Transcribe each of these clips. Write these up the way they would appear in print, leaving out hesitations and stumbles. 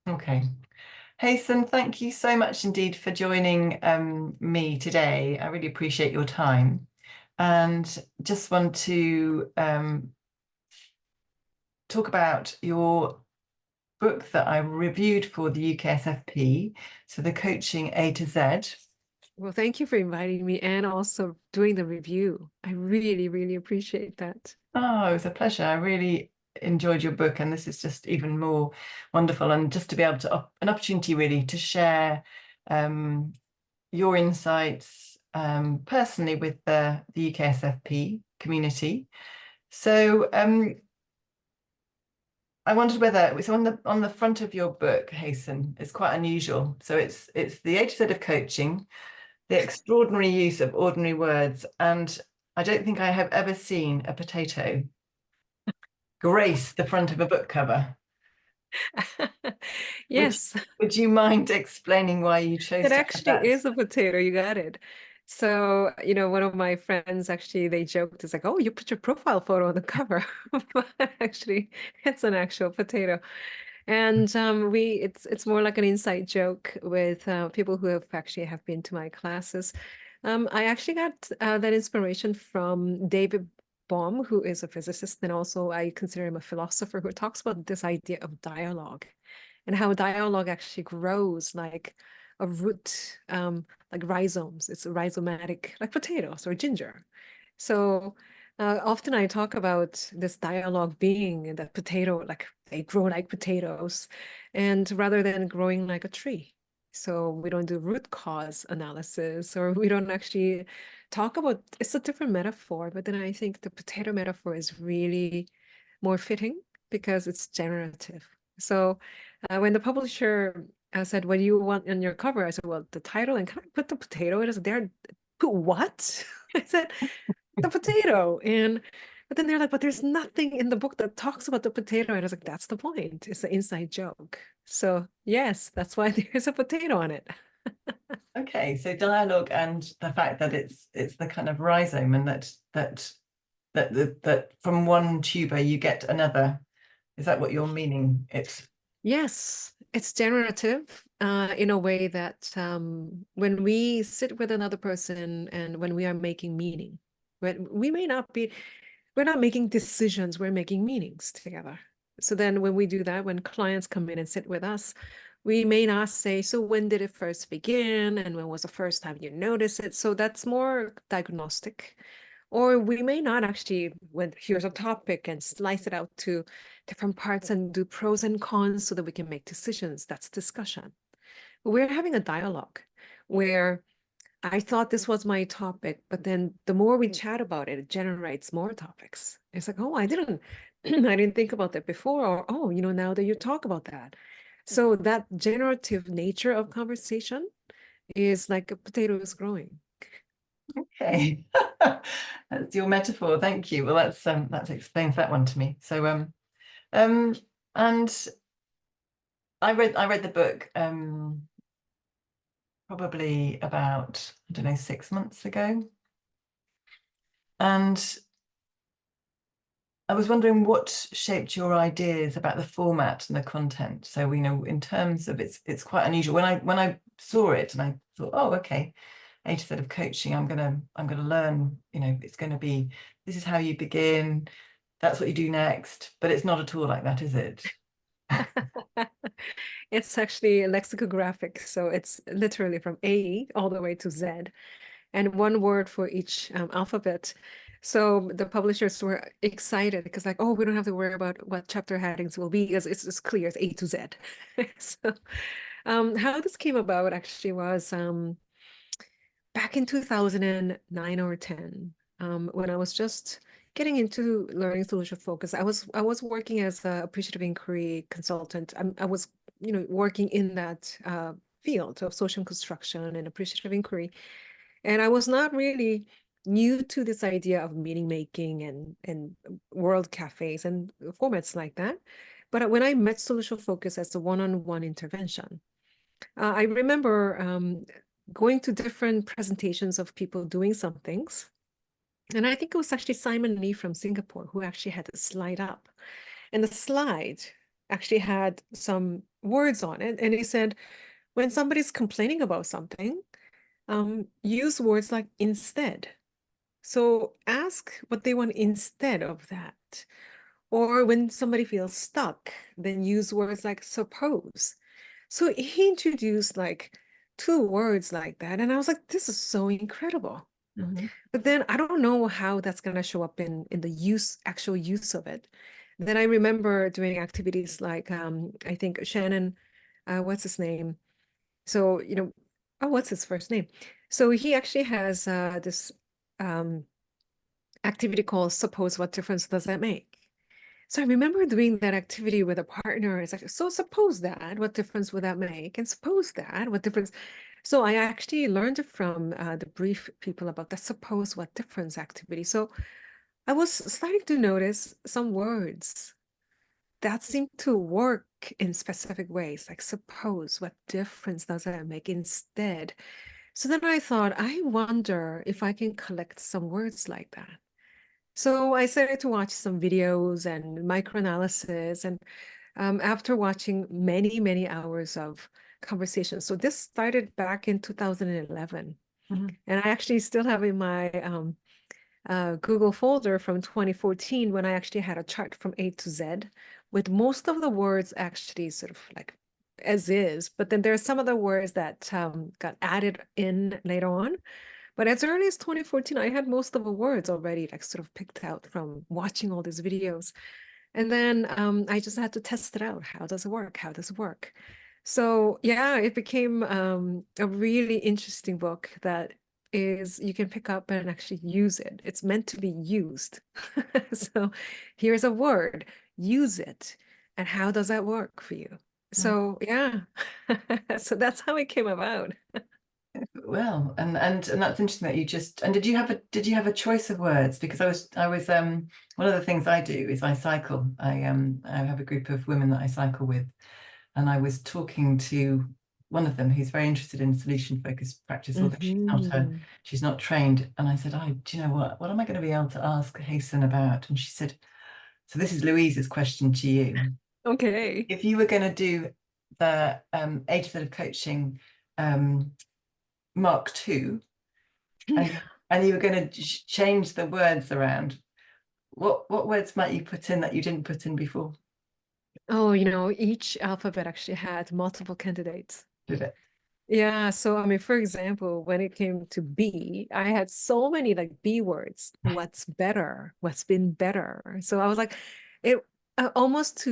Okay. Haesun, thank you so much indeed for joining me today. I really appreciate your time. And just want to talk about your book that I reviewed for the UKSFP, so the Coaching A to Z. Well, thank you for inviting me and also doing the review. I really, really appreciate that. Oh, it was a pleasure. I really enjoyed your book, and this is just even more wonderful. And just to be able to, an opportunity really to share your insights personally with the UKSFP community. So I wondered whether so on the front of your book, Haesun, it's quite unusual. So it's the A to Z of coaching, the extraordinary use of ordinary words, and I don't think I have ever seen a potato grace the front of a book cover. Would Yes, would you mind explaining why you chose it to have actually that? is a potato. You got it. So, one of my friends actually, they joked, it's like, oh, you put your profile photo on the cover. But actually, it's an actual potato. And it's more like an inside joke with people who have been to my classes. I actually got that inspiration from David Bohm, who is a physicist, and also I consider him a philosopher who talks about this idea of dialogue and how dialogue actually grows like a root, like rhizomes. It's rhizomatic, like potatoes or ginger. So often I talk about this dialogue being that potato, like they grow like potatoes, and rather than growing like a tree. So we don't do root cause analysis, or we don't actually talk about, it's a different metaphor, but then I think the potato metaphor is really more fitting because it's generative. So when the publisher said, what do you want on your cover? I said, well, the title, and can I put the potato? It is there. Put what? I said, the potato. But then they're like, but there's nothing in the book that talks about the potato. And I was like, that's the point. It's an inside joke. So yes, that's why there's a potato on it. Okay, so dialogue and the fact that it's the kind of rhizome, and that from one tuber you get another. Is that what you're meaning? It's Yes, it's generative in a way that when we sit with another person and when we are making meaning, when we may not be, we're not making decisions, we're making meanings together. So then when we do that, when clients come in and sit with us, we may not say, so when did it first begin? And when was the first time you noticed it? So that's more diagnostic. Or we may not actually, when here's a topic and slice it out to different parts and do pros and cons so that we can make decisions. That's discussion. But we're having a dialogue where I thought this was my topic, but then the more we chat about it, it generates more topics. It's like, oh, I didn't, I didn't think about that before, or oh, now that you talk about that. So that generative nature of conversation is like a potato is growing. okay. That's your metaphor. Thank you. Well, that explains that one to me. So um and I read the book probably about, I don't know, 6 months ago. And I was wondering what shaped your ideas about the format and the content. So we know in terms of it's quite unusual. When I saw it and I thought, oh, okay, A to Z of coaching, I'm gonna learn, it's gonna be, this is how you begin, that's what you do next. But it's not at all like that, is it? It's actually lexicographic, so it's literally from A all the way to Z, and one word for each alphabet. So the publishers were excited because like, oh, we don't have to worry about what chapter headings will be because it's just clear, it's A to Z. So how this came about actually was back in 2009 or 10, when I was just getting into learning solution focus. I was working as a appreciative inquiry consultant. I was working in that field of social construction and appreciative inquiry, and I was not really new to this idea of meaning making and world cafes and formats like that. But when I met solution focus as a one-on-one intervention, I remember going to different presentations of people doing some things. And I think it was actually Simon Lee from Singapore who actually had a slide up. And the slide actually had some words on it. And he said, when somebody's complaining about something, use words like instead. So ask what they want instead of that. Or when somebody feels stuck, then use words like suppose. So he introduced like 2 words like that. And I was like, this is so incredible. Mhm. But then I don't know how that's going to show up in the actual use of it. Then I remember doing activities like, I think Shannon, what's his name? So, oh, what's his first name? So he actually has this um, activity called Suppose What Difference Does That Make? So I remember doing that activity with a partner. It's like, so suppose that, what difference would that make? And suppose that, what difference? So I actually learned from the brief people about the suppose what difference activity. So I was starting to notice some words that seem to work in specific ways, like suppose what difference does that make instead? So then I thought, I wonder if I can collect some words like that. So I started to watch some videos and microanalysis, and after watching many, many hours of conversations. So this started back in 2011. Mhm. And I actually still have in my Google folder from 2014 when I actually had a chart from A to Z with most of the words actually sort of like as is. But then there are some of the words that got added in later on. But as early as 2014, I had most of the words already like sort of picked out from watching all these videos. And then I just had to test it out. How does it work? How does it work? So yeah, it became a really interesting book that is you can pick up and actually use it. It's meant to be used. So here's a word, use it. And how does that work for you? Mm. So yeah, so that's how it came about. Well, and that's interesting that you just, and did you have a choice of words? Because I was one of the things I do is I cycle. I have a group of women that I cycle with, and I was talking to one of them who's very interested in solution-focused practice, although Mhm. she's not trained. And I said, "Oh, do you know what? What am I going to be able to ask Haesun about?" And she said, "So this is Louise's question to you. Okay. If you were going to do the age of coaching um, Mark II, and you were going to change the words around, what words might you put in that you didn't put in before? Oh, each alphabet actually had multiple candidates. Did it? Yeah, so I mean, for example, when it came to B, I had so many like B words. What's better? What's been better? So I was like, it almost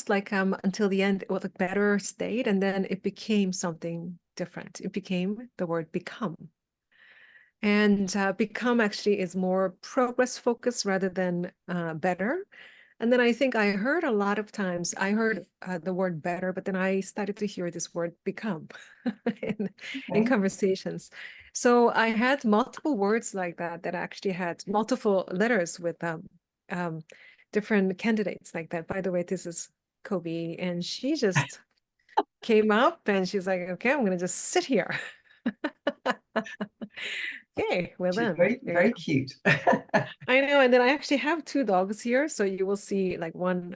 like until the end, it was a better state, and then it became something different. It became the word become. And become actually is more progress focused rather than better. And then I think I heard a lot of times, I heard the word better, but then I started to hear this word become in Okay. conversations. So I had multiple words like that that actually had multiple letters with um, different candidates like that. By the way, this is Kobe, and she just came up and she's like, okay, I'm going to just sit here. Okay, well She's then, very, there you very go. cute. I know, and then I actually have 2 dogs here, so you will see like one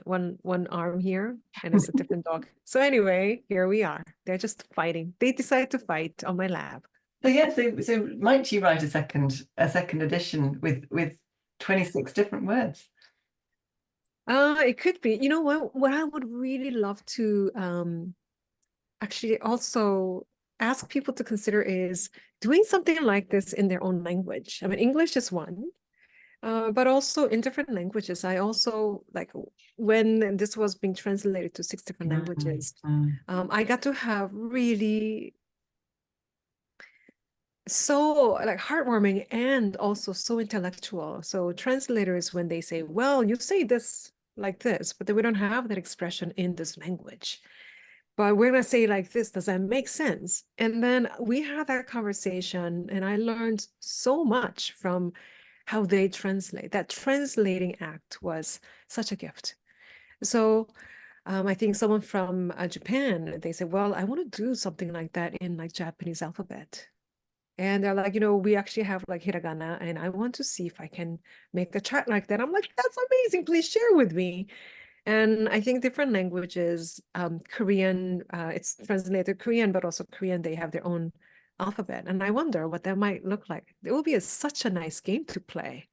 arm here, and it's a different dog. So anyway, here we are. They're just fighting. They decide to fight on my lap. So yeah, so might you write a second edition with 26 different words? It could be. You know what I would really love to actually also ask people to consider is doing something like this in their own language. I mean, English is one. But also in different languages. I also like when this was being translated to 6 different Mm, languages, mm, I got to have really so like heartwarming and also so intellectual. So translators, when they say, well, you say this like this, but then we don't have that expression in this language. But we're going to say it like this. Does that make sense? And then we had that conversation, and I learned so much from how they translate. That translating act was such a gift. So I think someone from Japan, they said, well, I want to do something like that in like Japanese alphabet. And they're like, we actually have like hiragana, and I want to see if I can make a chart like that. I'm like, that's amazing. Please share with me. And I think different languages, Korean, it's translated Korean, but also Korean, they have their own alphabet. And I wonder what that might look like. It will be such a nice game to play.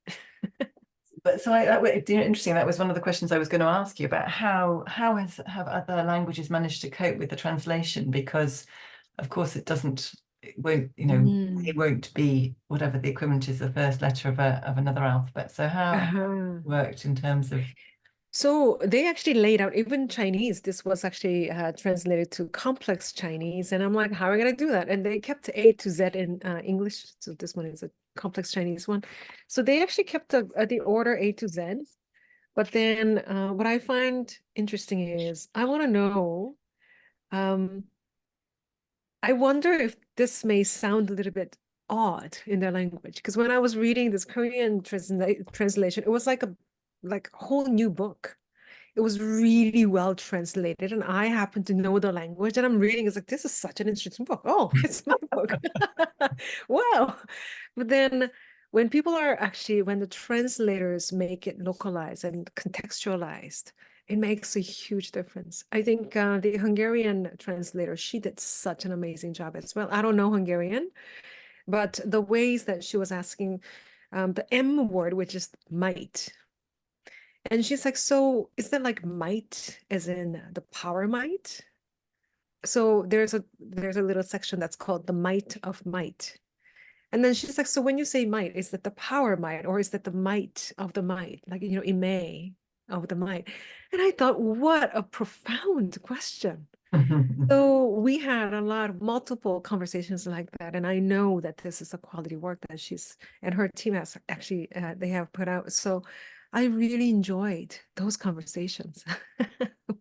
But so interesting. That was one of the questions I was going to ask you about have other languages managed to cope with the translation? Because of course it won't, it won't be whatever the equivalent is, the first letter of another alphabet. So how Uh-huh. worked in terms of So they actually laid out even Chinese. This was actually translated to complex Chinese. And I'm like, how are we going to do that? And they kept A to Z in English. So this one is a complex Chinese one. So they actually kept the order A to Z. But then what I find interesting is I want to know, um, I wonder if this may sound a little bit odd in their language. Because when I was reading this Korean translation, it was like a whole new book. It was really well translated, and I happen to know the language, and I'm reading. It's like, this is such an interesting book. Oh, it's my book. Wow. But then when when the translators make it localized and contextualized, it makes a huge difference. I think the Hungarian translator, she did such an amazing job as well. I don't know Hungarian, but the ways that she was asking the M word, which is might, and she's like, so is that like might as in the power might? So there's a little section that's called the might of might. And then she's like, so when you say might, is that the power might or is that the might of the might? Like, ime of the might. And I thought, what a profound question. So we had a lot of multiple conversations like that. And I know that this is a quality work that she's and her team has actually, they have put out. So I really enjoyed those conversations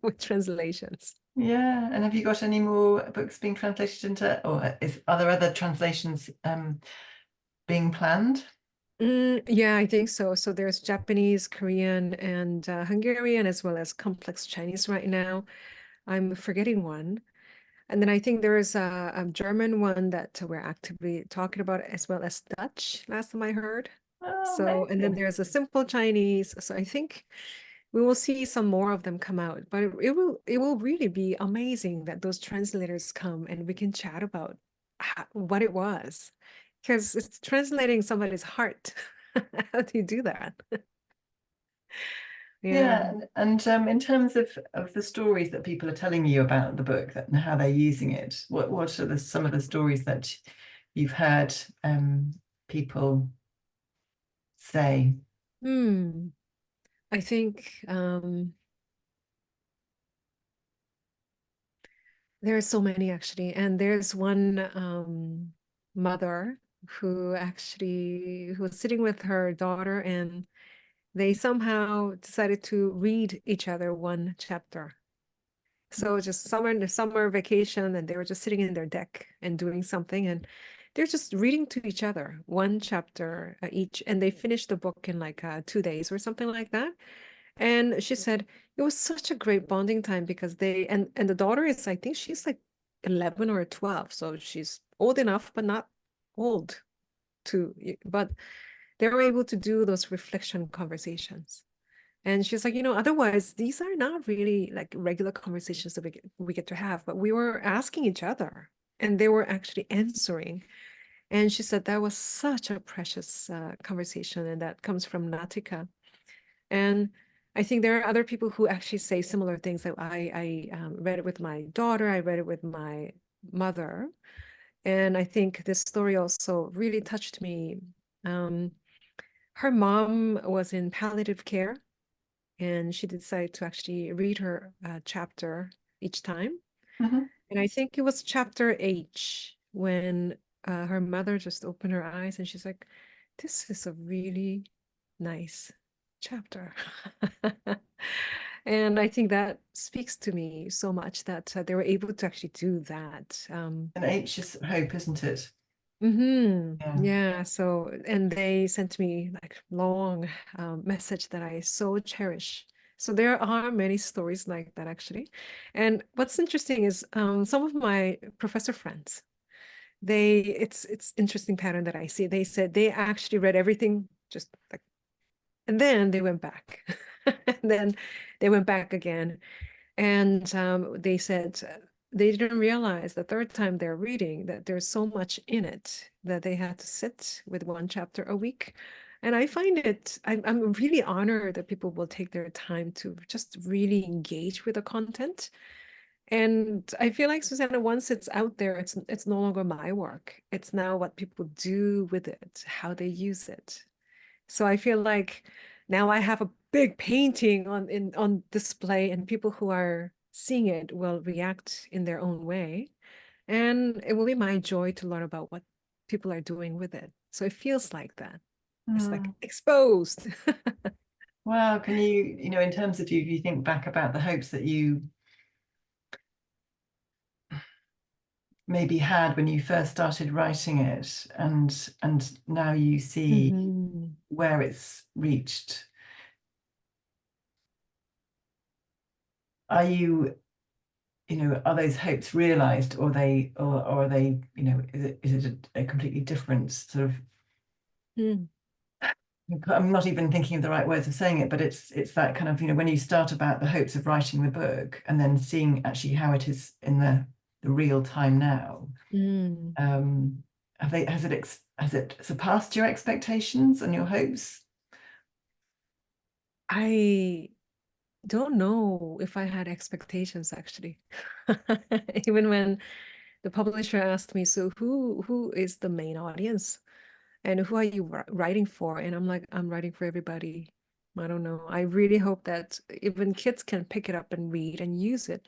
with translations. Yeah, and have you got any more books being translated into, or are there other translations being planned? Yeah, I think so. So there's Japanese, Korean, and Hungarian, as well as complex Chinese right now. I'm forgetting one. And then I think there is a German one that we're actively talking about, as well as Dutch, last time I heard. Oh, So, and then amazing. there's a simple Chinese. So I think we will see some more of them come out, but it will really be amazing that those translators come and we can chat about what it was, because it's translating somebody's heart. How do you do that? Yeah. Yeah, and in terms of the stories that people are telling you about the book and how they're using it, what are some of the stories that you've heard people say? Hmm. I think there are so many actually, and there's one mother who was sitting with her daughter, and they somehow decided to read each other one chapter. So just summer vacation, and they were just sitting in their deck and doing something, and they're just reading to each other one chapter each, and they finished the book in like 2 days or something like that. And she said it was such a great bonding time because and the daughter is, I think she's like 11 or 12, so she's old enough but not old but they were able to do those reflection conversations. And she's like, otherwise these are not really like regular conversations that we get to have, but we were asking each other and they were actually answering. And she said that was such a precious conversation, and that comes from Natika. And I think there are other people who actually say similar things. Like I read it with my daughter, I read it with my mother, and I think this story also really touched me. Um, Her mom was in palliative care, and she decided to actually read her chapter each time. Mhm. And I think it was chapter H when her mother just opened her eyes and she's like, this is a really nice chapter. And I think that speaks to me so much that they were able to actually do that. And H is hope, isn't it? Yeah. Yeah, so, and they sent me like long message that I so cherish. So there are many stories like that actually. And what's interesting is some of my professor friends, it's interesting pattern that I see. They said they actually read everything just like, and then they went back. And then they went back again. And they said they didn't realize the third time they're reading that there's so much in it that they had to sit with one chapter a week. And I find it, I'm really honored that people will take their time to just really engage with the content. And I feel like, Susannah, once it's out there, it's no longer my work. It's now what people do with it, how they use it. So I feel like now I have a big painting on display, and people who are seeing it will react in their own way. And it will be my joy to learn about what people are doing with it. So it feels like that. It's like Mm. exposed. Well, can you, in terms of you, if you think back about the hopes that you maybe had when you first started writing it, and now you see Mhm. where it's reached, are you, are those hopes realized, or are they, is it a completely different sort of, Mm. I'm not even thinking of the right words of saying it, but it's that kind of, when you start about the hopes of writing the book and then seeing actually how it is in the real time now, Mm. has it surpassed your expectations and your hopes? I don't know if I had expectations actually. Even when the publisher asked me, so who is the main audience? And who are you writing for? And I'm like, I'm writing for everybody. I don't know. I really hope that even kids can pick it up and read and use it.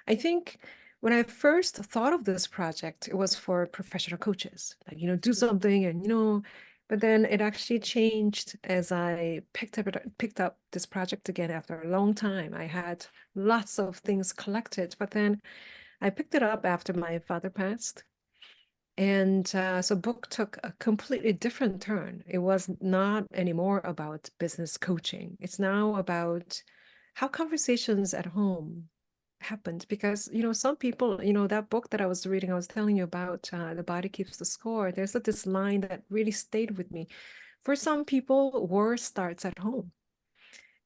I think when I first thought of this project, it was for professional coaches, like, do something and, but then it actually changed as I picked up this project again after a long time. I had lots of things collected, but then I picked it up after my father passed. And so book took a completely different turn. It was not anymore about business coaching. It's now about how conversations at home happened. Because, some people, that book that I was reading, I was telling you about, The Body Keeps the Score. There's this line that really stayed with me. For some people, war starts at home.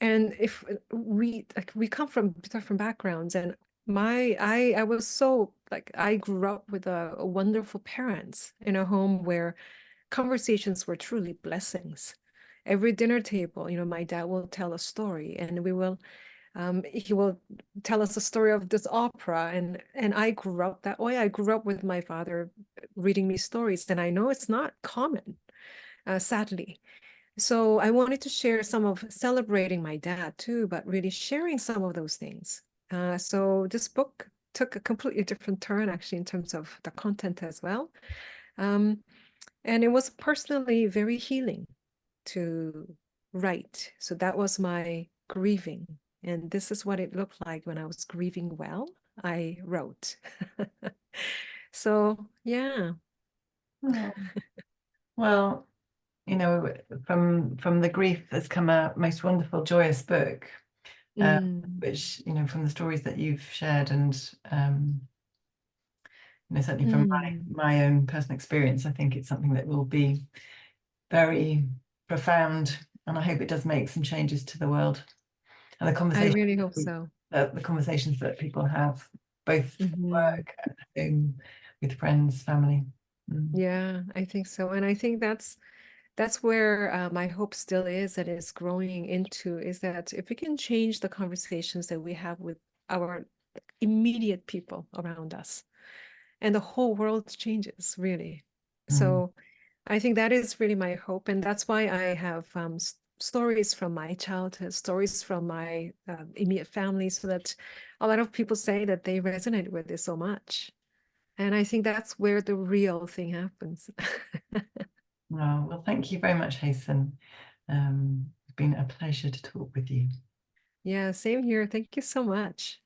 And if we come from different backgrounds, and I was so like I grew up with a wonderful parents in a home where conversations were truly blessings. Every dinner table, my dad will tell a story, and he will tell us a story of this opera, and I grew up that way. I grew up with my father reading me stories, and I know it's not common, sadly. So I wanted to share some of celebrating my dad too, but really sharing some of those things. So this book took a completely different turn actually in terms of the content as well. Um, and it was personally very healing to write. So that was my grieving. And this is what it looked like when I was grieving well. I wrote. So yeah. Oh, well, from the grief has come a most wonderful, joyous book, Mm, which, from the stories that you've shared, and certainly from mm. my own personal experience, I think it's something that will be very profound, and I hope it does make some changes to the world and the I conversations really hope so. the conversations that people have, both at Mhm. work, at home, with friends, family. Mm. Yeah, I think so. And I think that's where my hope still is and is growing into is that if we can change the conversations that we have with our immediate people around us, and the whole world changes, really. Mm. So I think that is really my hope. And that's why I have stories from my childhood, stories from my immediate family, so that a lot of people say that they resonate with it so much. And I think that's where the real thing happens. Oh, well, thank you very much, Haesun. It's been a pleasure to talk with you. Yeah, same here. Thank you so much.